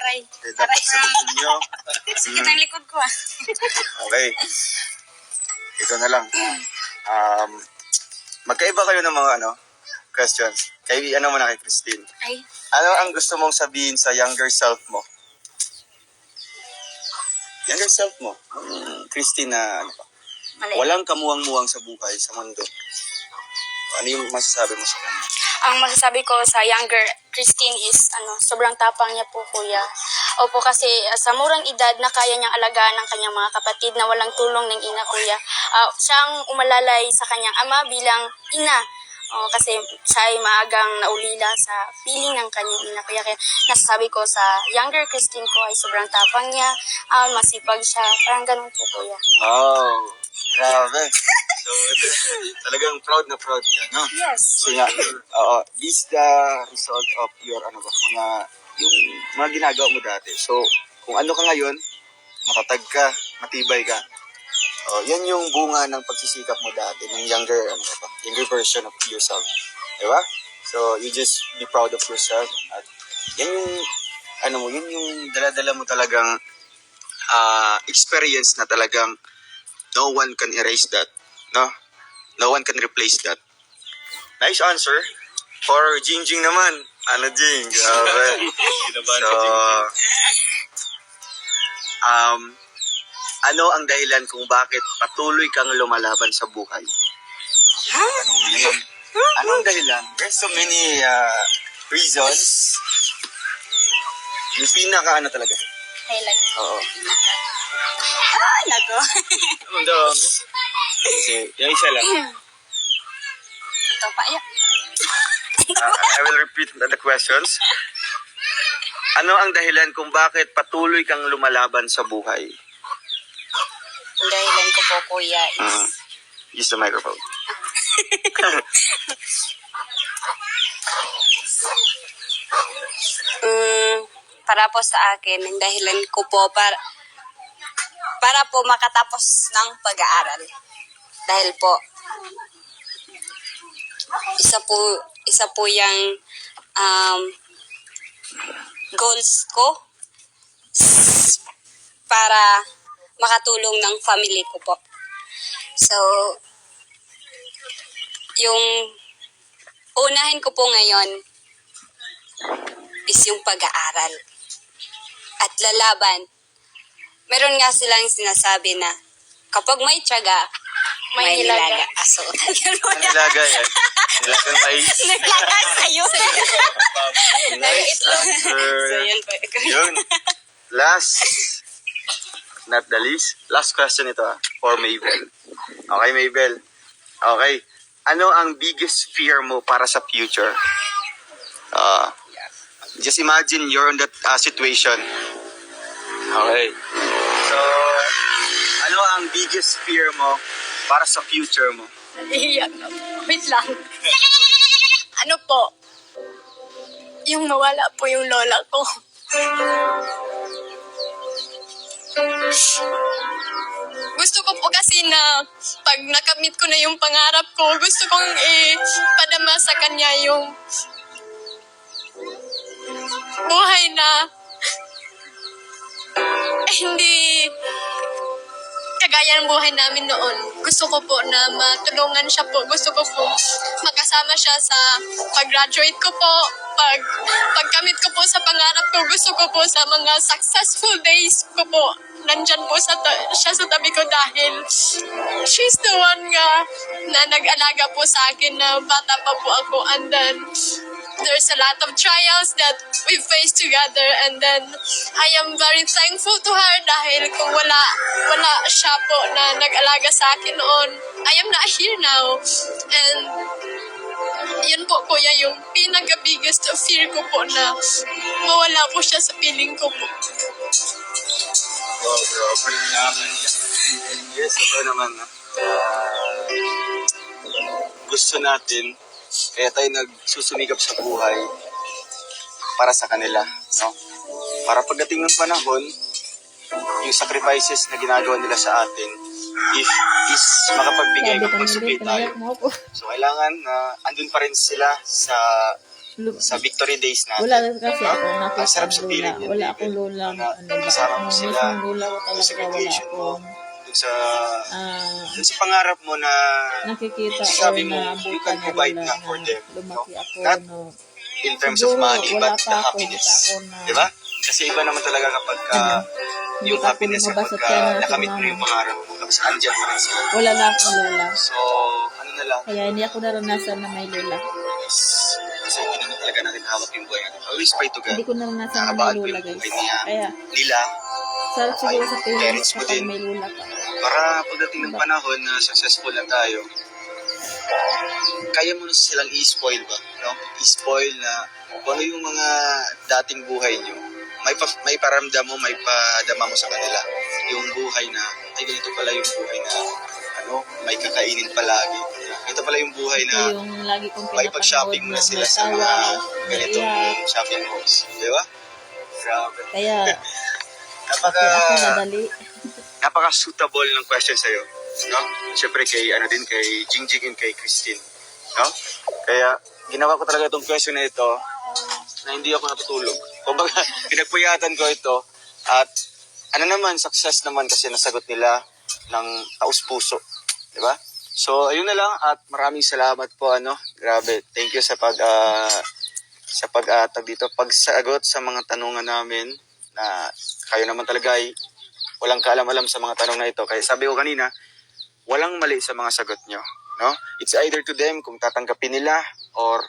Aray. Dapat sabihin nyo. Sakit ang likod ko ah. Okay. Ito na lang. Magkaiba kayo ng mga questions. Ano mo na kay Christine? Ay. Ano ang gusto mong sabihin sa younger self mo? Younger self mo? Christine na Mali. walang kamuwang-muwang sa buhay, sa mundo. Ano yung masasabi mo sa kanya? Ang masasabi ko sa younger Christine is, sobrang tapang niya po, kuya. Opo, kasi sa murang edad na kaya niyang alagaan ng kanyang mga kapatid na walang tulong ng ina, kuya. Siya ang umalalay sa kanyang ama bilang ina. Kasi siya ay maagang naulila sa feeling ng kanyang ina. Kaya nasasabi ko sa younger Christine ko ay sobrang tapang niya, masipag siya. Parang ganun po, kuya. Oh, grabe. So, talagang proud na proud ka, no? Yes. So, this the result of your, yung mga ginagawa mo dati. So, kung ano ka ngayon, matatag ka, matibay ka. Yan yung bunga ng pagsisikap mo dati, ng younger version of yourself. Diba? So, you just be proud of yourself. At yan yung, yun yung dala-dala mo talagang experience na talagang no one can erase that. No? No one can replace that. Nice answer. For Jingjing naman. Jing? Grabe. So, ano ang dahilan kung bakit patuloy kang lumalaban sa buhay? Anong dahilan? Anong dahilan? There's so many reasons. Yung pinaka talaga. Highlight. Oo. Nako. Ang dami. Kasi, yung isa lang. Ito pa, yeah. I will repeat the questions. Ano ang dahilan kung bakit patuloy kang lumalaban sa buhay? Ang dahilan ko po, kuya, is... Use the microphone. Para po sa akin, ang dahilan ko po para po makatapos ng pag-aaral. Dahil po, isa po yung goals ko para makatulong ng family ko po. So, yung unahin ko po ngayon is yung pag-aaral at lalaban. Meron nga silang sinasabi na kapag may tiyaga, may nilaga. Aso. Nilaga yan. Nilagang mais. Naglaga sa'yo. Nice answer. So, yun po. Yun. Last, not the least, last question ito for Mabel. Okay, Mabel. Okay. Ano ang biggest fear mo para sa future? Just imagine you're in that situation. Okay. So, ano ang biggest fear mo para sa future mo? Iyak na. Wait lang. Ano po? Yung mawala po yung lola ko. Gusto ko po kasi na pag nakamit ko na yung pangarap ko, gusto kong padama sa kanya yung buhay na hindi kagaya ng buhay namin noon. Gusto ko po na matulungan siya po. Gusto ko po makasama siya sa pag-graduate ko po. Pagkamit ko po sa pangarap ko, gusto ko po sa mga successful days ko po. Nandyan po siya sa tabi ko dahil she's the one na nag-alaga po sa akin na bata pa po ako. And then, there's a lot of trials that we face together, and then I am very thankful to her dahil kung wala siya po na nag-alaga sa akin noon, I am not here now. And yun po, kuya, yung pinaka-biggest fear ko po na mawala po siya sa piling ko po. Wow, bro. Yes, ito naman. Gusto natin, kaya tayo nagsusumikap sa buhay para sa kanila, no? Para pagdating ng panahon, yung sacrifices na ginagawa nila sa atin, is makapagbigay ng pagsupli tayo. So, kailangan na andun pa rin sila sa sa victory days natin. Wala kasi ako Ang nakita sarap ng sa lola. piling yan, Wala David. akong lola. Na Ano ba? kasama mo Ang sila mismong lola ko sa talaga wala graduation mo, akong dun sa, ah, dun sa pangarap mo na nakikita or sabi mo, you naabutan can na provide lola na na for them. lumaki ako. Not No? in terms of Siguro, money, wala but pa the ako, happiness. hindi pa ako na, Diba? Kasi iba naman talaga kapag hindi yung pa ako happiness lumabas kapag at kaya na nakamit mo yung pangarap mo, tapos andyan pa rin sila. wala na akong lola. So, ano na lang, Kaya hindi ako naranasan na may lola. is, kasi hindi naman talaga natin hawak yung buhay natin. Always pray to God. Hindi ko naranasan na may Nakabaan ko lola, yung guys. buhay niya, Kaya, nila, sarap siguro sa parents parents mo kapag din. may lola ka. para pagdating ng panahon na successful na tayo, kaya mo na silang i-spoil ba? No? I-spoil na kung ano yung mga dating buhay nyo. May paramdam mo, may padama mo sa kanila. Yung buhay na, ay ganito pala yung buhay na, may kakainin palagi. Ito pala yung buhay Ito na yung lagi kong may pinapanood pag-shopping na na sila may sa mga tawa, ganitong naiyak. shopping malls. Di ba? Grabe. Kaya, Napaka, ako nadali. napaka-suitable ng question sa'yo. No? Siyempre kay, kay Jingjing and kay Christine. No? Kaya, ginawa ko talaga itong question na ito na hindi ako natutulog. Kumbaga, pinagpuyatan ko ito at success naman kasi nasagot nila ng taus-puso. Diba? So, ayun na lang at maraming salamat po, grabe. Thank you sa pagsagot sa mga tanungan namin na kayo naman talaga ay walang kaalam-alam sa mga tanong na ito. Kaya sabi ko kanina, walang mali sa mga sagot nyo. No? It's either to them kung tatanggapin nila or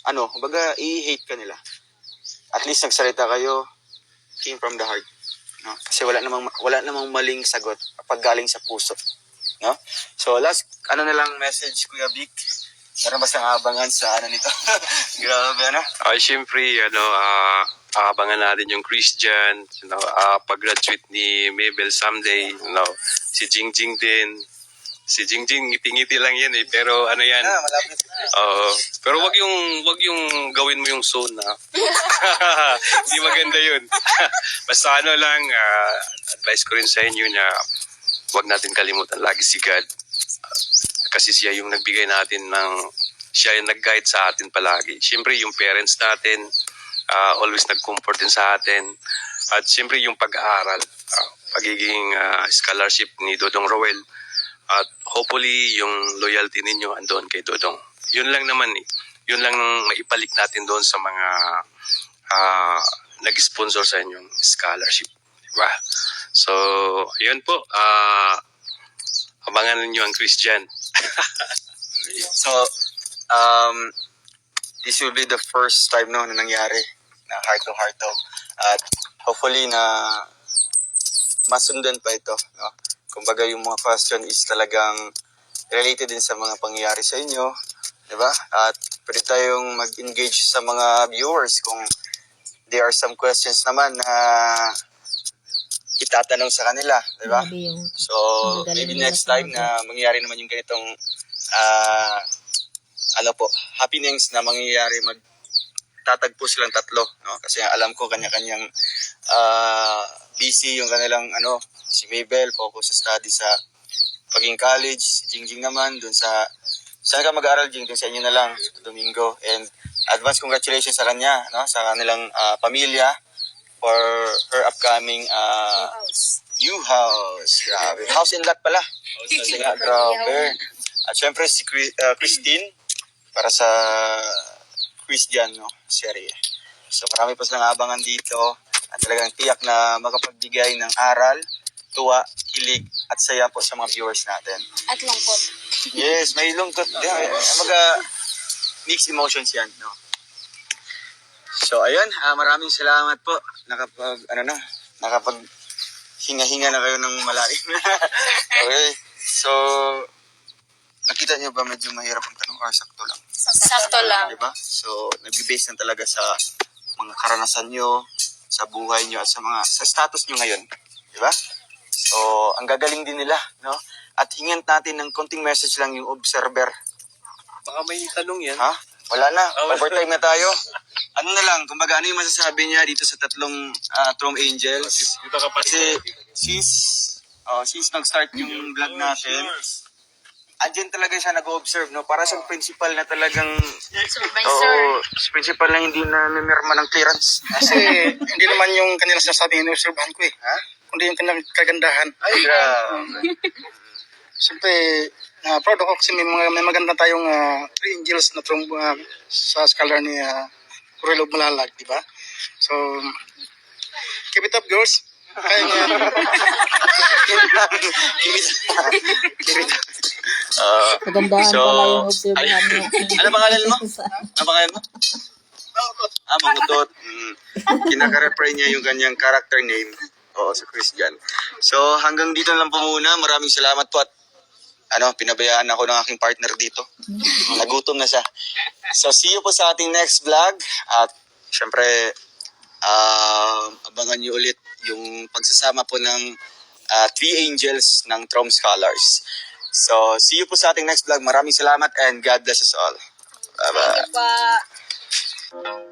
kumbaga i-hate ka nila. At least nagsalita kayo, came from the heart. No? Kasi wala namang maling sagot kapag galing sa puso. No? So last, na lang message, Kuya Vic? Meron ba siyang abangan sa nito? Grabe, Siyempre, abangan natin yung Christian, pag-graduate ni Mabel someday, si Jingjing din. Si Jingjing, ngiti-ngiti lang yan eh, pero yan. Malapit. Pero wag yung gawin mo yung zone na. Hindi maganda yun. Basta lang, advice ko rin sa inyo na wag natin kalimutan lagi si God. Kasi siya yung nagbigay natin siya yung nag-guide sa atin palagi. Siyempre yung parents natin, always nag-comfort din sa atin. At siyempre yung pag-aaral, pagiging scholarship ni Dodong Roel. At hopefully yung loyalty ninyo andon kay Dodong. Yun lang naman eh. Yun lang maipalik natin doon sa mga nag-sponsor sa inyong scholarship. Diba? So, yun po. Abangan ninyo ang Christian. So, this will be the first time na nangyari na heart-to-heart talk. At hopefully na masundan pa ito. No? Kumbaga yung mga question is talagang related din sa mga pangyayari sa inyo. Diba? At pwede tayong mag-engage sa mga viewers kung there are some questions naman na itatanong sa kanila. Diba? So, maybe next time na mangyayari naman yung ganitong happenings na mangyayari, magtatagpo silang tatlo, no? Kasi alam ko kanya-kanyang busy yung kanilang si Mabel focus sa study sa paging college, si Jingjing naman dun sa saan ka mag-aaral, Jing? Dun sa inyo na lang sa Domingo, and advance congratulations sa kanya, no? Sa kanilang pamilya for her upcoming new house. Grabe. House and lot pala. Kasi nga, grabe. At syempre si Christine para sa Christian, no? Serye. So marami pa silang abangan dito at talagang tiyak na makapagbigay ng aral, tuwa, kilig at saya po sa mga viewers natin. At lungkot. Yes, may lungkot. Mixed emotions yan, no? So ayun, maraming salamat po. Nakapag hinga-hinga na kayo ng malalim. Okay. So nakita niyo ba medyo mahirap ang tanong or sakto lang? Sakto lang. Diba? So, nag-base na talaga sa mga karanasan nyo, sa buhay nyo, at sa status nyo ngayon. Diba? So, ang gagaling din nila, no? At hingant natin ng konting message lang yung observer. Baka may tanong yan. Ha? Wala na. Overtime na tayo. Ano na lang, kumbaga, ano yung masasabi niya dito sa tatlong Throne Angels? Kasi, since nag-start yung vlog natin, andyan talaga siya nag-observe, no? Para siyang principal na talagang, Supervisor. oo, principal na hindi na mimirma ng clearance. Kasi hindi naman yung kanilang sinasabi, inuobserbahan ko eh. Ha? Kundi yung kanilang kagandahan. Ay, grabe. Siyempre, proud ako kasi may maganda tayong three angels na sa scholar ni Correlo Malalag, di ba? So, keep it up, girls. Kaya nga. Kagandahan So, pala yung obserbahan mo. Ano pangalan mo? Ano pangalan mo? Mangutot. Kinaka-refer niya yung kanyang character name. Oo, si Christian. So, hanggang dito lang po muna. Maraming salamat po at pinabayaan ako ng aking partner dito. Nagutom na siya. So, see you po sa ating next vlog. At, syempre, abangan niyo ulit yung pagsasama po ng three angels ng Trom Scholars. So, see you po sa ating next vlog. Maraming salamat and God bless us all. Bye-bye. Pa.